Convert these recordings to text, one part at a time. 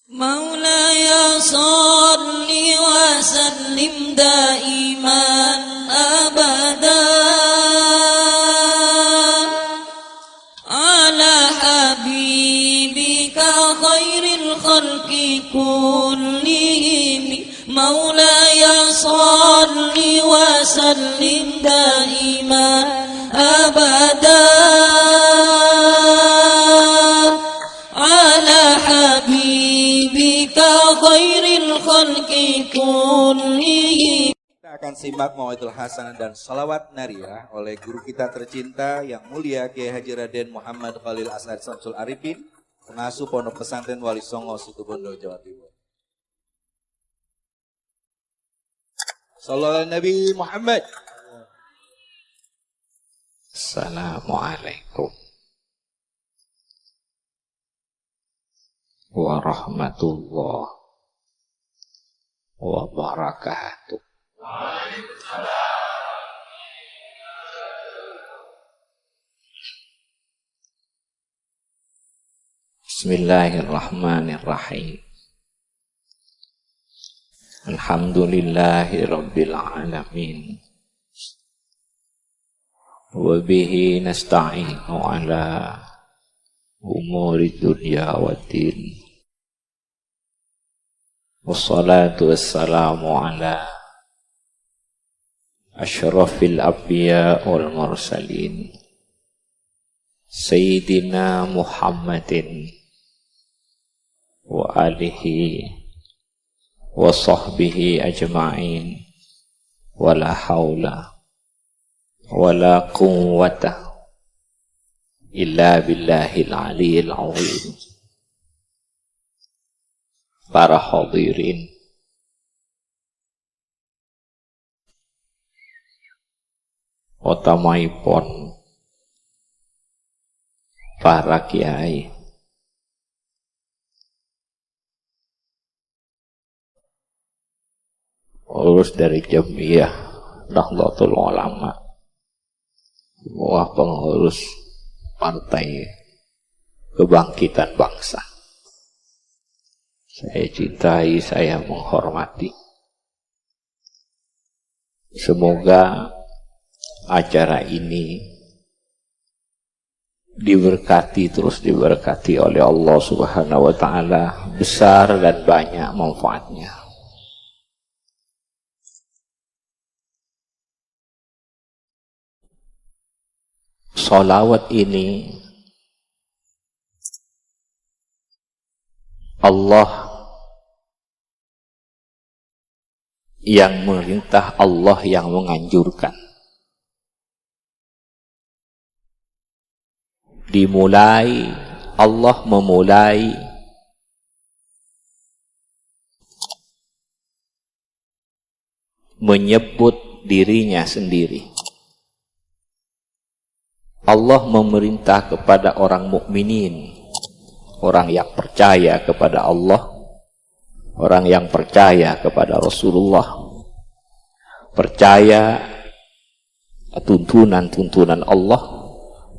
مولاي صل وسلم دائما أبدا على حبيبك خير الخلق كلهم مولاي صل وسلم دائما أبدا على حبيبك خير الخلق كلهم. Kita akan simak Mauidul Hasanah dan Salawat Nariyah oleh guru kita tercinta yang mulia Kiai Haji Raden Muhammad Khalil As'ad Syamsul Arifin, pengasuh Pondok Pesantren Wali Songo, Situbondo, Jawa Timur. Sallallahu Nabi Muhammad. Assalamualaikum warahmatullahi wabarakatuh. Bismillahirrahmanirrahim. Alhamdulillahi rabbil alamin. Wa bihi nasta'inu ala umuri dunya waddin. Wassalatu wassalamu ala asyrafil anbiya wal mursalin Sayyidina Muhammadin wa alihi wa sahbihi ajma'in. Wala hawla wala quwwata illa billahil aliyil azim. Para hadirin, utamaipun para kiai, urus dari Jamiyah Nahdlatul Ulama, semua pengurus Partai Kebangkitan Bangsa. Saya cintai, saya menghormati. Semoga acara ini diberkati, terus diberkati oleh Allah Subhanahu wa ta'ala, besar dan banyak manfaatnya. Sholawat ini Allah yang merintah, Allah yang menganjurkan. Dimulai, Allah memulai menyebut dirinya sendiri. Allah memerintah kepada orang mukminin, orang yang percaya kepada Allah, orang yang percaya kepada Rasulullah, percaya tuntunan-tuntunan Allah,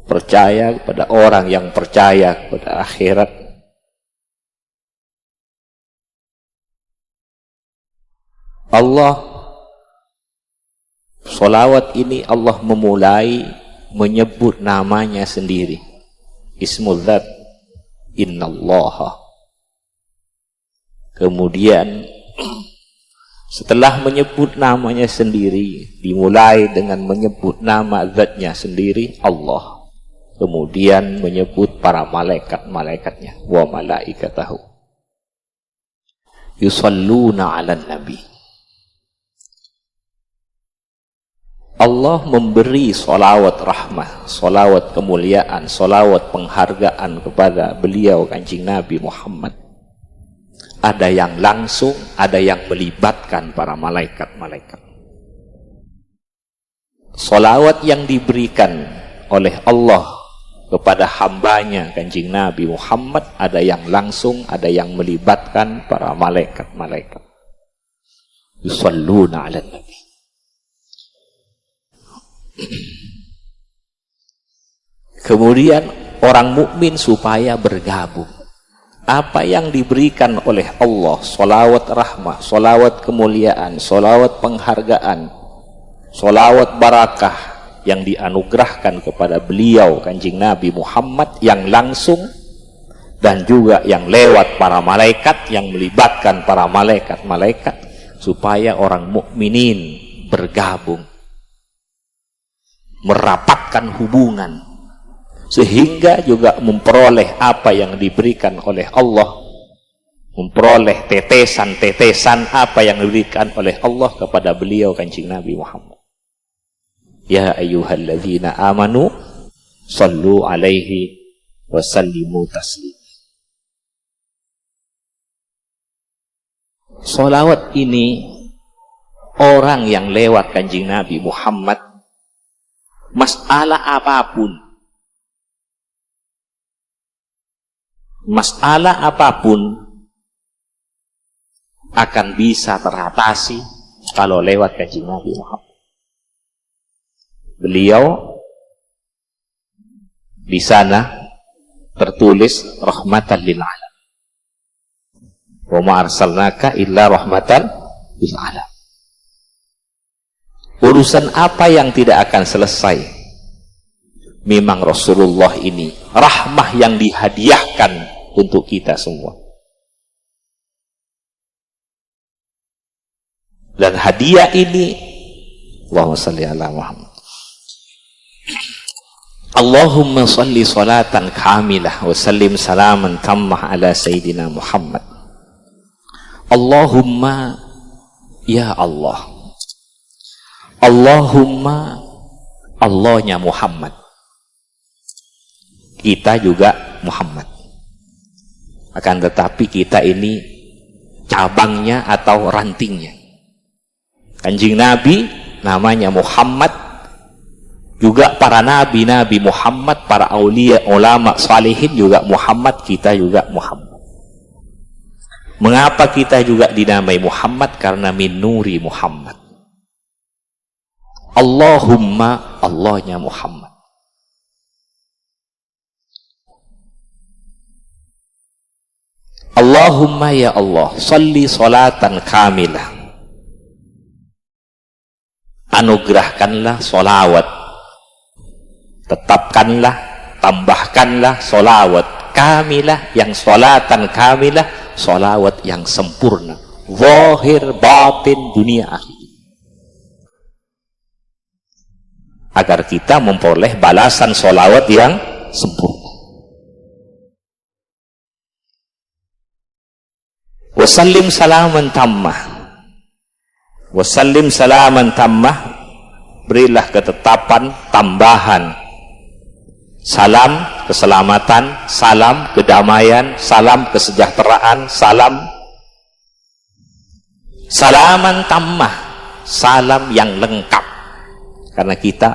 percaya kepada orang yang percaya kepada akhirat. Allah, sholawat ini Allah memulai menyebut namanya sendiri. Ismul Dzat, Innallaha. Kemudian setelah menyebut namanya sendiri, dimulai dengan menyebut nama zatnya sendiri, Allah. Kemudian menyebut para malaikat-malaikatnya, wa malaikatahu yusalluna 'alan nabi. Allah memberi sholawat rahmah, sholawat kemuliaan, sholawat penghargaan kepada beliau Kanjeng Nabi Muhammad. Ada yang langsung, ada yang melibatkan para malaikat-malaikat. Sholawat yang diberikan oleh Allah kepada hambanya Kanjeng Nabi Muhammad, ada yang langsung, ada yang melibatkan para malaikat-malaikat. Yusalluna 'alan nabi. Kemudian orang mukmin supaya bergabung. apa yang diberikan oleh Allah, sholawat rahmah, sholawat kemuliaan, sholawat penghargaan, sholawat barakah yang dianugerahkan kepada beliau Kanjeng Nabi Muhammad yang langsung dan juga yang lewat para malaikat, yang melibatkan para malaikat-malaikat supaya orang mukminin bergabung, merapatkan hubungan, sehingga juga memperoleh apa yang diberikan oleh Allah, memperoleh tetesan-tetesan apa yang diberikan oleh Allah kepada beliau Kanjeng Nabi Muhammad. Ya ayyuhalladzina amanu sallu alaihi wa sallimu taslima. Sholawat ini orang yang lewat Kanjeng Nabi Muhammad, masalah apapun akan bisa teratasi kalau lewat Kanjeng Nabi Muhammad. Beliau di sana tertulis rahmatan lil alamin. Wa ma arsalnaka illa rahmatan lil alamin. Urusan apa yang tidak akan selesai? Memang Rasulullah ini rahmah yang dihadiahkan untuk kita semua. Dan hadiah ini, Allahumma shalli ala Muhammad. Allahumma shalli salatan kamilah wa sallim salaman tammah ala Sayyidina Muhammad. Allahumma ya Allah. Allahumma, Allahnya Muhammad. Kita juga Muhammad. Akan tetapi kita ini cabangnya atau rantingnya. Kanjeng Nabi namanya Muhammad, juga para nabi-nabi Muhammad, para aulia, ulama, salihin juga Muhammad, kita juga Muhammad. Mengapa kita juga dinamai Muhammad? Karena min nuri Muhammad. Allahumma, Allahnya Muhammad. Allahumma ya Allah, salli salatan kamilah. Anugerahkanlah solawat, tetapkanlah, tambahkanlah solawat kamilah, yang solatan kamilah, solawat yang sempurna, zahir batin dunia akhir, agar kita memperoleh balasan solawat yang sempurna. Wasallim salaman tammah, wasallim salaman tammah, berilah ketetapan tambahan, salam keselamatan, salam kedamaian, salam kesejahteraan, salam salaman tammah, salam yang lengkap, karena kita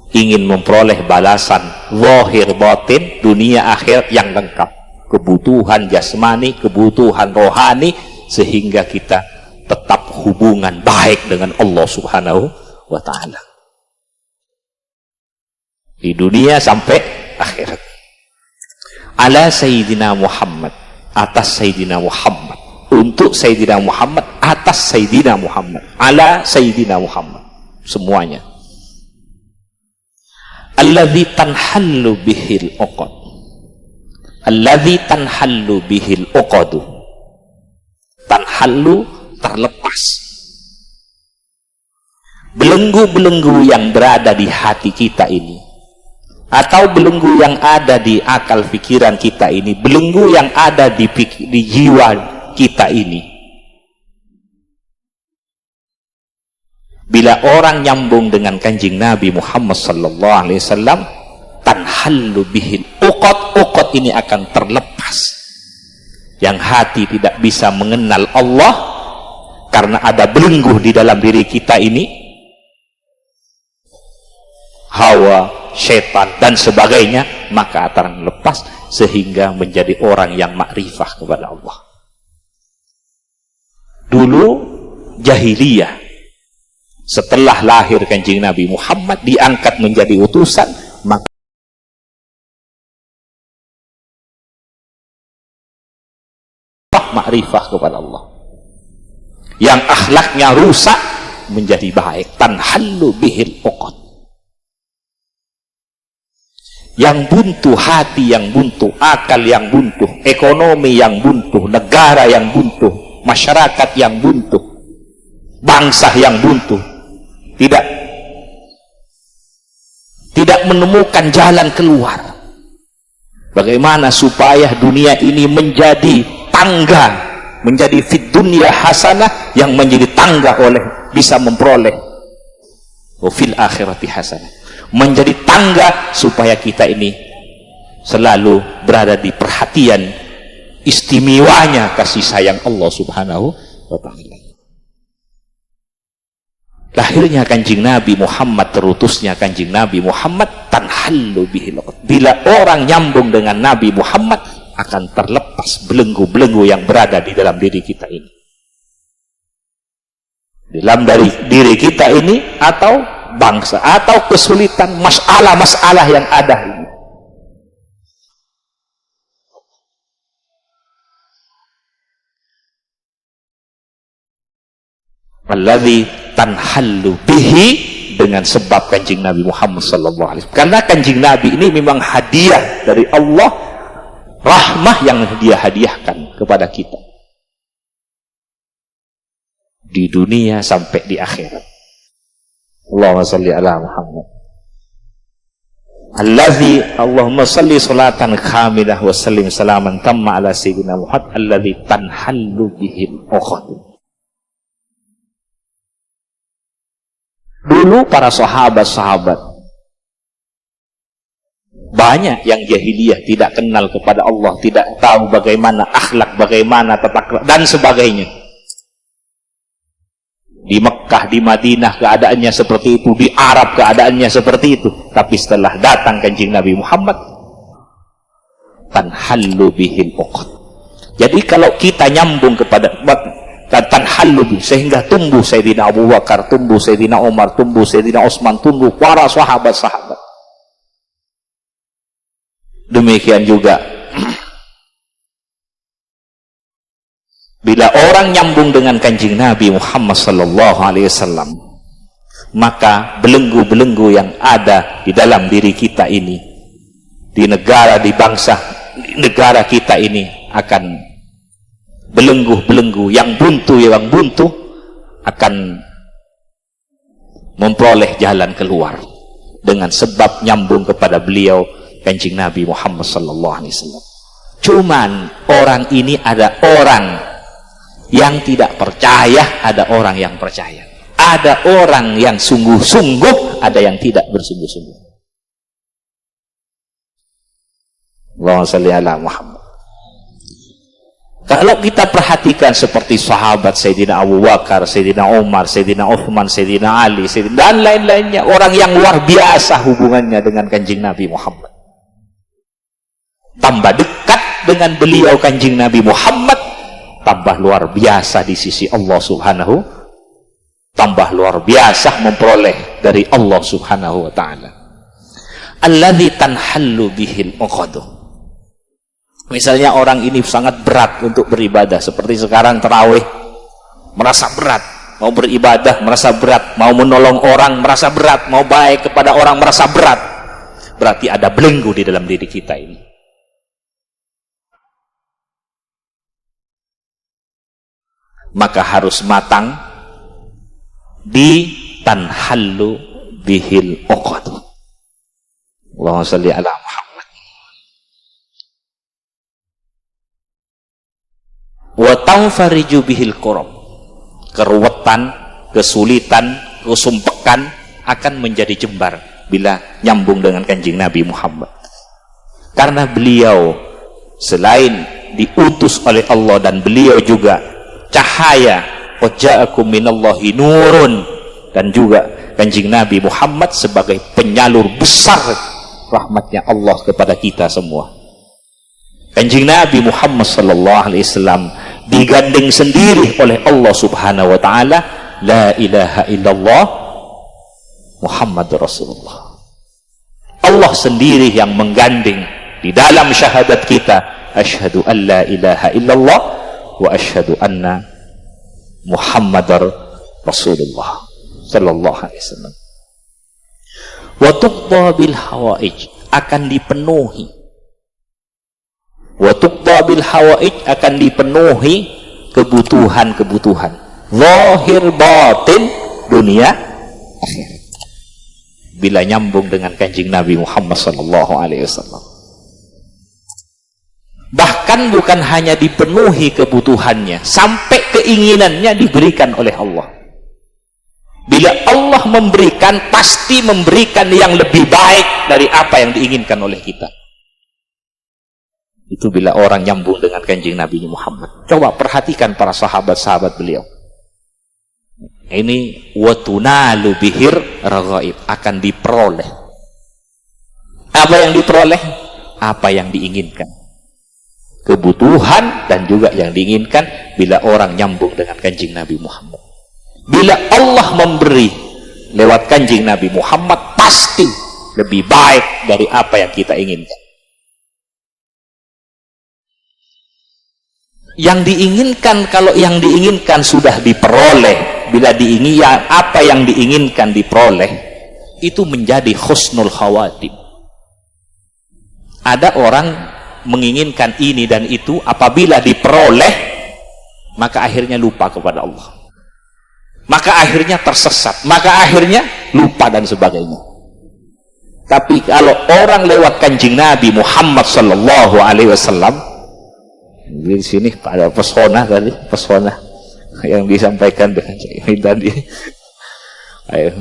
ingin memperoleh balasan zahir batin dunia akhir yang lengkap, kebutuhan jasmani, kebutuhan rohani, sehingga kita tetap hubungan baik dengan Allah Subhanahu wa ta'ala di dunia sampai akhirat. Ala Sayyidina Muhammad, atas Sayyidina Muhammad, untuk Sayyidina Muhammad, atas Sayyidina Muhammad, ala Sayyidina Muhammad, semuanya. Alladzi tanhallu bihil uqad, alladzi tanhallu bihil uqadu, tanhallu terlepas, belenggu-belenggu yang berada di hati kita ini, atau belenggu yang ada di akal pikiran kita ini, belenggu yang ada di jiwa kita ini. Bila orang nyambung dengan Kanjeng Nabi Muhammad sallallahu alaihi wasallam, tanhallu bihil uqad, uqad ini akan terlepas. Yang hati tidak bisa mengenal Allah karena ada belenggu di dalam diri kita ini, hawa, setan dan sebagainya, maka akan lepas sehingga menjadi orang yang makrifah kepada Allah. Dulu jahiliyah, setelah lahir Kanjeng Nabi Muhammad diangkat menjadi utusan, maka ma'rifah kepada Allah. Yang akhlaknya rusak menjadi baik. Tanhallu bihil uqad. Yang buntu, hati yang buntu, akal yang buntu, ekonomi yang buntu, negara yang buntu, masyarakat yang buntu, bangsa yang buntu, tidak menemukan jalan keluar. Bagaimana supaya dunia ini menjadi tangga, menjadi fid dunya hasanah, yang menjadi tangga oleh bisa memperoleh wa fil akhirati hasanah, menjadi tangga supaya kita ini selalu berada di perhatian istimewanya kasih sayang Allah Subhanahu wa ta'ala. Lahirnya Kanjeng Nabi Muhammad, terutusnya Kanjeng Nabi Muhammad, tanhallu bihil uqad. Bila orang nyambung dengan Nabi Muhammad, akan terlepas belenggu-belenggu yang berada di dalam diri kita ini. Dalam dari diri kita ini, atau bangsa, atau kesulitan, masalah-masalah yang ada ini. Alladzi tanhallu bihi, dengan sebab Kanjeng Nabi Muhammad sallallahu alaihi wasallam. Karena Kanjeng Nabi ini memang hadiah dari Allah, rahmah yang dia hadiahkan kepada kita di dunia sampai di akhirat. Allahumma salli ala Muhammad. Alladzi, Allahumma salli salatan kamilah wa sallim salaman tamma ala sayyidina Muhammad alladzi tanhallu bihil uqad. Dulu para sahabat-sahabat banyak yang jahiliyah, tidak kenal kepada Allah, tidak tahu bagaimana akhlak, bagaimana tata krama dan sebagainya. Di Mekah, di Madinah keadaannya seperti itu, di Arab keadaannya seperti itu. Tapi setelah datang Kanjeng Nabi Muhammad, tanhallu bihil uqad. Jadi kalau kita nyambung kepada tanhallu, sehingga tumbuh Sayyidina Abu Bakar, tumbuh Sayyidina Umar, tumbuh Sayyidina Utsman, tumbuh para sahabat-sahabat. Demikian juga bila orang nyambung dengan Kanjeng Nabi Muhammad sallallahu alaihi wasallam, maka belenggu-belenggu yang ada di dalam diri kita ini, di negara, di bangsa, di negara kita ini, akan belenggu-belenggu yang buntu akan memperoleh jalan keluar dengan sebab nyambung kepada beliau Kanjeng Nabi Muhammad sallallahu alaihi wasallam. Cuman orang ini, ada orang yang tidak percaya, ada orang yang percaya. Ada orang yang sungguh-sungguh, ada yang tidak bersungguh-sungguh. Allahumma shalli ala Muhammad. Kalau kita perhatikan seperti sahabat Sayyidina Abu Bakar, Sayyidina Umar, Sayyidina Uthman, Sayyidina Ali, dan lain-lainnya, orang yang luar biasa hubungannya dengan Kanjeng Nabi Muhammad. Tambah dekat dengan beliau Kanjeng Nabi Muhammad, tambah luar biasa di sisi Allah Subhanahu, tambah luar biasa memperoleh dari Allah Subhanahu wa ta'ala. Alladzi tanhallu bihil uqad. Misalnya orang ini sangat berat untuk beribadah, seperti sekarang tarawih, merasa berat, mau beribadah merasa berat, mau menolong orang merasa berat, mau baik kepada orang merasa berat. Berarti ada belenggu di dalam diri kita ini. Maka harus matang di tanhallu bihil uqad. Allahumma shalli ala Muhammad. Wa tanfariju bihil kurab. Keruwetan, kesulitan, kesumpekan akan menjadi jembar bila nyambung dengan Kanjeng Nabi Muhammad. Karena beliau selain diutus oleh Allah, dan beliau juga cahaya, waja'akum minallahi nurun, dan juga Kanjeng Nabi Muhammad sebagai penyalur besar rahmatnya Allah kepada kita semua. Kanjeng Nabi Muhammad sallallahu alaihi wasallam digandeng sendiri oleh Allah Subhanahu wa taala, la ilaha illallah Muhammadur Rasulullah. Allah sendiri yang menggandeng di dalam syahadat kita, asyhadu an la ilaha illallah wa asyhadu anna Muhammadar Rasulullah sallallahu alaihi wasallam. Wa tuqda bil hawaij, akan dipenuhi. Wa tuqda bil hawaij, akan dipenuhi kebutuhan-kebutuhan zahir batin, dunia akhirat, bila nyambung dengan kanjeng Nabi Muhammad sallallahu alaihi wasallam. Bahkan bukan hanya dipenuhi kebutuhannya, sampai keinginannya diberikan oleh Allah. Bila Allah memberikan, pasti memberikan yang lebih baik dari apa yang diinginkan oleh kita. Itu bila orang nyambung dengan kanjeng Nabi Muhammad. Coba perhatikan para sahabat-sahabat beliau. Ini watunalu bihir raghaib, akan diperoleh. Apa yang diperoleh? Apa yang diinginkan. Kebutuhan dan juga yang diinginkan bila orang nyambung dengan kanjeng Nabi Muhammad. Bila Allah memberi lewat kanjeng Nabi Muhammad, pasti lebih baik dari apa yang kita inginkan. Yang diinginkan, kalau yang diinginkan sudah diperoleh, bila diinginkan apa yang diinginkan diperoleh, itu menjadi husnul khawatim. Ada orang menginginkan ini dan itu, apabila diperoleh maka akhirnya lupa kepada Allah, maka akhirnya tersesat, maka akhirnya lupa dan sebagainya. Tapi kalau orang lewat kanjeng Nabi Muhammad sallallahu alaihi wasallam, di sini ada pesona tadi, pesona yang disampaikan dengan Cik tadi. Ayo,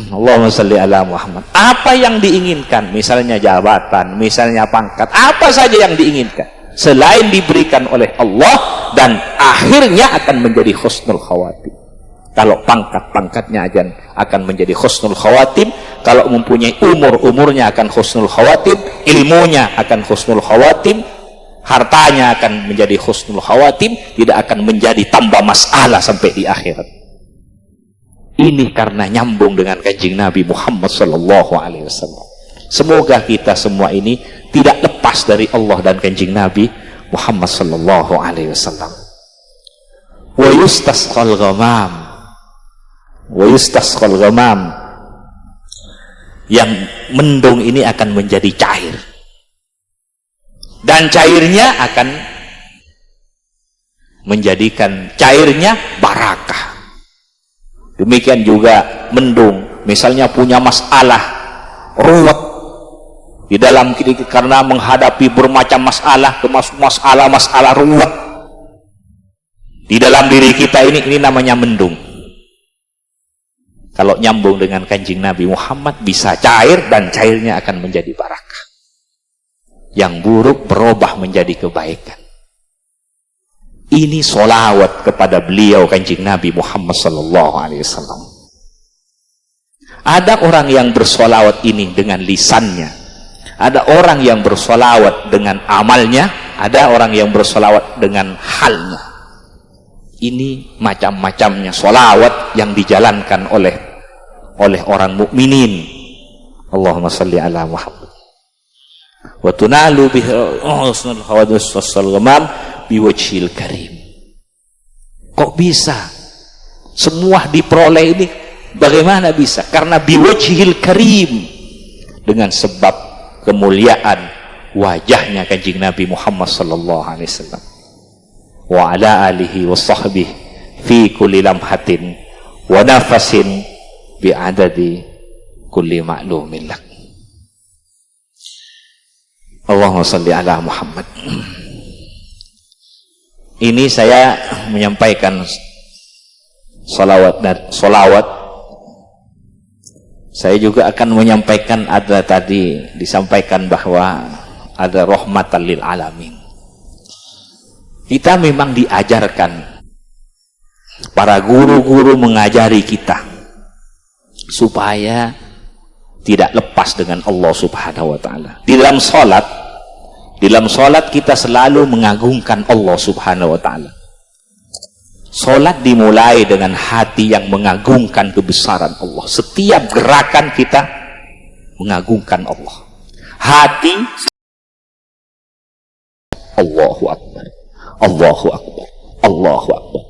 Allahumma salli ala Muhammad. Apa yang diinginkan, misalnya jabatan, misalnya pangkat, apa saja yang diinginkan, selain diberikan oleh Allah, dan akhirnya akan menjadi husnul khawatim. Kalau pangkat-pangkatnya akan menjadi husnul khawatim, kalau mempunyai umurnya akan husnul khawatim, ilmunya akan husnul khawatim, hartanya akan menjadi husnul khawatim, tidak akan menjadi tambah masalah sampai di akhirat. Ini karena nyambung dengan kanjeng Nabi Muhammad sallallahu alaihi wasallam. Semoga kita semua ini tidak lepas dari Allah dan kanjeng Nabi Muhammad sallallahu alaihi wasallam. Wa yustasqal ghamam. Wa yustasqal ghamam. Yang mendung ini akan menjadi cair. Dan cairnya akan menjadikan cairnya barakah. Demikian juga mendung, misalnya punya masalah ruwet di dalam karena menghadapi bermacam masalah, masalah ruwet di dalam diri kita, ini namanya mendung. Kalau nyambung dengan kanjeng Nabi Muhammad, bisa cair dan cairnya akan menjadi barakah. Yang buruk berubah menjadi kebaikan. Ini solawat kepada beliau kanjeng Nabi Muhammad sallallahu alaihi wasallam. Ada orang yang bersolawat ini dengan lisannya, ada orang yang bersolawat dengan amalnya, ada orang yang bersolawat dengan halnya. Ini macam-macamnya solawat yang dijalankan oleh orang mukminin. Allahumma salli ala Muhammad. Wa tunalu bihi husnul khawadis wasal ghamam biwajhil karim. Kok bisa semua diperoleh ini? Bagaimana bisa? Karena biwajhil karim, dengan sebab kemuliaan wajahnya kanjeng Nabi Muhammad sallallahu alaihi wasallam, wa ala alihi wa sahbihi fi kulli lamhatin wa nafasin bi adadi kulli ma'lumin lak. Allahumma salli ala Muhammad. Ini saya menyampaikan solawat. Saya juga akan menyampaikan, ada tadi disampaikan bahwa ada rahmatan lil alamin. Kita memang diajarkan, para guru-guru mengajari kita supaya tidak lepas dengan Allah subhanahu wa ta'ala. Di dalam solat kita selalu mengagungkan Allah subhanahu wa ta'ala. Solat dimulai dengan hati yang mengagungkan kebesaran Allah. Setiap gerakan kita mengagungkan Allah. Hati Allahu Akbar, Allahu Akbar, Allahu Akbar.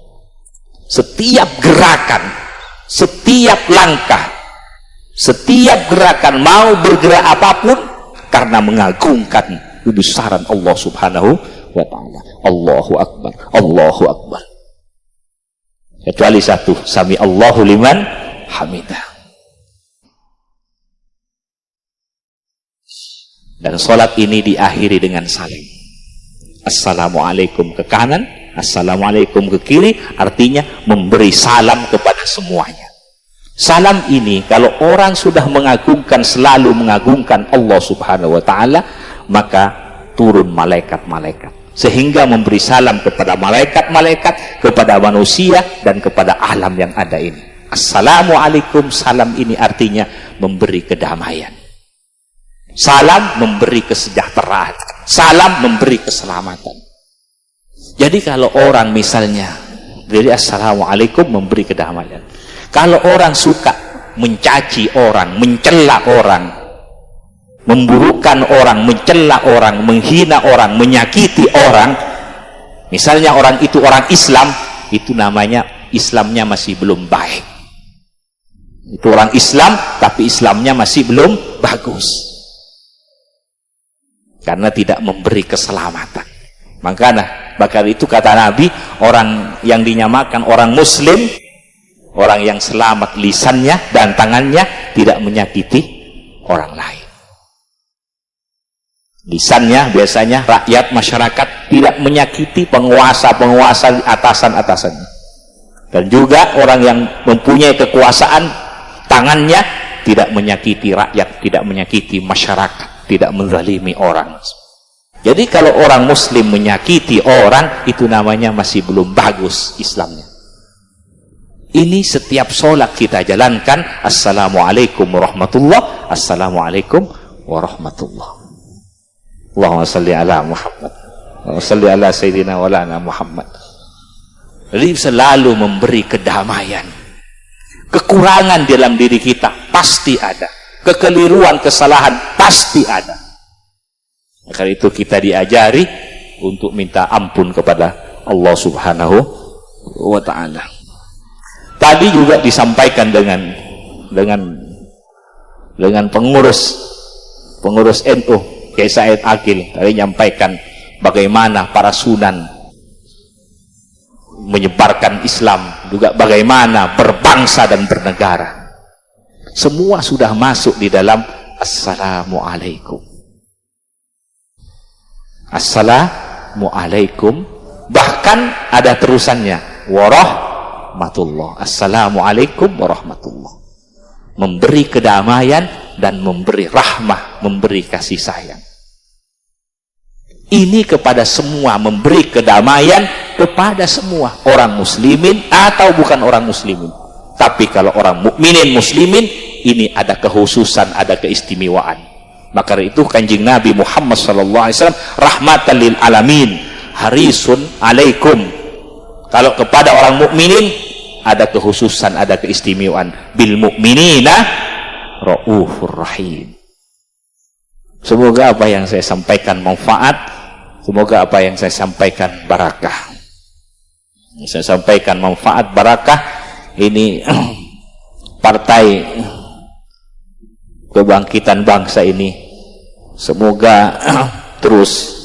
Setiap gerakan, setiap langkah, setiap gerakan mau bergerak apapun karena mengagungkan kebesaran Allah Subhanahu wa ta'ala. Allahu Akbar, Allahu Akbar. Kecuali satu, sami Allahu liman hamidah. Dan sholat ini diakhiri dengan salam. Assalamualaikum ke kanan, assalamualaikum ke kiri, artinya memberi salam kepada semuanya. Salam ini kalau orang sudah mengagungkan, selalu mengagungkan Allah Subhanahu wa ta'ala, maka turun malaikat-malaikat sehingga memberi salam kepada malaikat-malaikat, kepada manusia, dan kepada alam yang ada ini. Assalamualaikum, salam ini artinya memberi kedamaian. Salam memberi kesejahteraan, salam memberi keselamatan. Jadi kalau orang misalnya jadi assalamualaikum memberi kedamaian. Kalau orang suka mencaci orang, mencela orang, memburukkan orang, mencela orang, menghina orang, menyakiti orang, misalnya orang itu orang Islam, itu namanya Islamnya masih belum baik. Itu orang Islam tapi Islamnya masih belum bagus. Karena tidak memberi keselamatan. Maka itu kata Nabi, orang yang dinyamakan orang Muslim, orang yang selamat lisannya dan tangannya, tidak menyakiti orang lain. Lisannya biasanya rakyat, masyarakat, tidak menyakiti penguasa-penguasa atasan-atasannya. Dan juga orang yang mempunyai kekuasaan, tangannya tidak menyakiti rakyat, tidak menyakiti masyarakat, tidak menzalimi orang. Jadi kalau orang Muslim menyakiti orang, itu namanya masih belum bagus Islamnya. Ini setiap sholat kita jalankan, assalamualaikum warahmatullah, assalamualaikum warahmatullah. Allahumma salli ala Muhammad, Allahumma salli ala Sayyidina walana Muhammad. Jadi selalu memberi kedamaian. Kekurangan dalam diri kita pasti ada, kekeliruan, kesalahan pasti ada. Karena itu kita diajari untuk minta ampun kepada Allah Subhanahu wa ta'ala. Tadi juga disampaikan dengan pengurus NU, Kiai Said Akil, tadi menyampaikan bagaimana para sunan menyebarkan Islam, juga bagaimana berbangsa dan bernegara. Semua sudah masuk di dalam assalamualaikum. Assalamualaikum. Bahkan ada terusannya, warahmatullah. Assalamualaikum warahmatullah. Memberi kedamaian dan memberi rahmah, memberi kasih sayang. Ini kepada semua, memberi kedamaian kepada semua, orang muslimin atau bukan orang muslimin. Tapi kalau orang mukminin muslimin, ini ada kekhususan, ada keistimewaan. Maka itu Kanjeng Nabi Muhammad SAW rahmatan lil alamin, harisun alaikum. Kalau kepada orang mukminin ada kekhususan, ada keistimewaan. Bil mukminina raufur rahim. Semoga apa yang saya sampaikan manfaat, semoga apa yang saya sampaikan barakah. Saya sampaikan manfaat, barakah. Ini partai kebangkitan bangsa ini semoga terus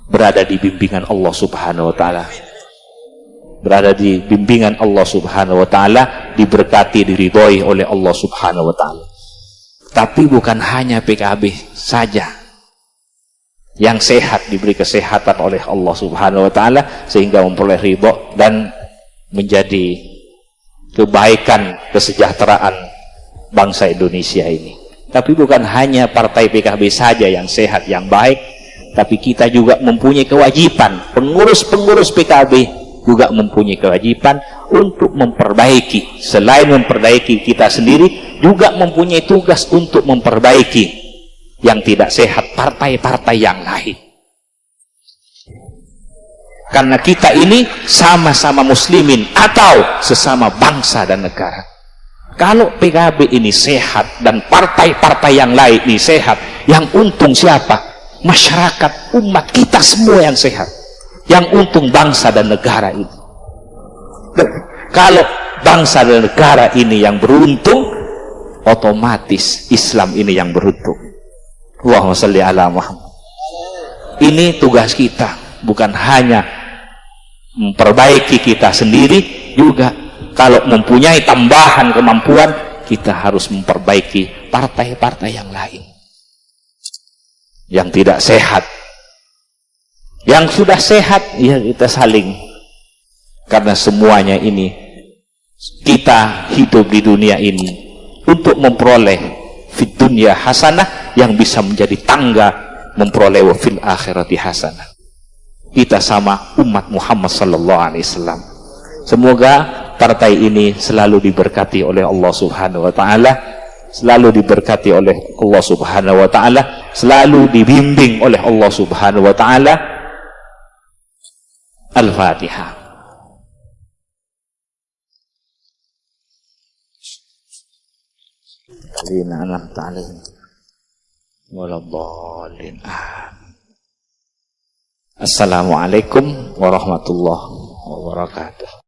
berada di bimbingan Allah Subhanahu wa ta'ala, berada di bimbingan Allah Subhanahu wa ta'ala, diberkati, diridhoi oleh Allah Subhanahu wa ta'ala. Tapi bukan hanya PKB saja yang sehat, diberi kesehatan oleh Allah Subhanahu wa ta'ala sehingga memperoleh ridho dan menjadi kebaikan, kesejahteraan bangsa Indonesia ini. Tapi bukan hanya partai PKB saja yang sehat, yang baik, tapi kita juga mempunyai kewajiban. Pengurus-pengurus PKB juga mempunyai kewajiban untuk memperbaiki. Selain memperbaiki kita sendiri, juga mempunyai tugas untuk memperbaiki yang tidak sehat, partai-partai yang lain. Karena kita ini sama-sama muslimin atau sesama bangsa dan negara. Kalau PKB ini sehat dan partai-partai yang lain ini sehat, yang untung siapa? Masyarakat, umat kita semua yang sehat. Yang untung bangsa dan negara ini. Kalau bangsa dan negara ini yang beruntung, otomatis Islam ini yang beruntung. Allahumma sholli ala Muhammad. Ini tugas kita, bukan hanya memperbaiki kita sendiri, juga kalau mempunyai tambahan kemampuan, kita harus memperbaiki partai-partai yang lain yang tidak sehat. Yang sudah sehat, ya kita saling, karena semuanya ini kita hidup di dunia ini untuk memperoleh fid dunya hasanah yang bisa menjadi tangga memperoleh fil akhirati hasanah. Kita sama umat Muhammad sallallahu alaihi wasallam. Semoga partai ini selalu diberkati oleh Allah Subhanahu wa taala, selalu diberkati oleh Allah Subhanahu wa taala, selalu dibimbing oleh Allah Subhanahu wa taala. Al-Fatihah. Lina an'amta 'alaihim waladdallin. Assalamualaikum warahmatullahi wabarakatuh.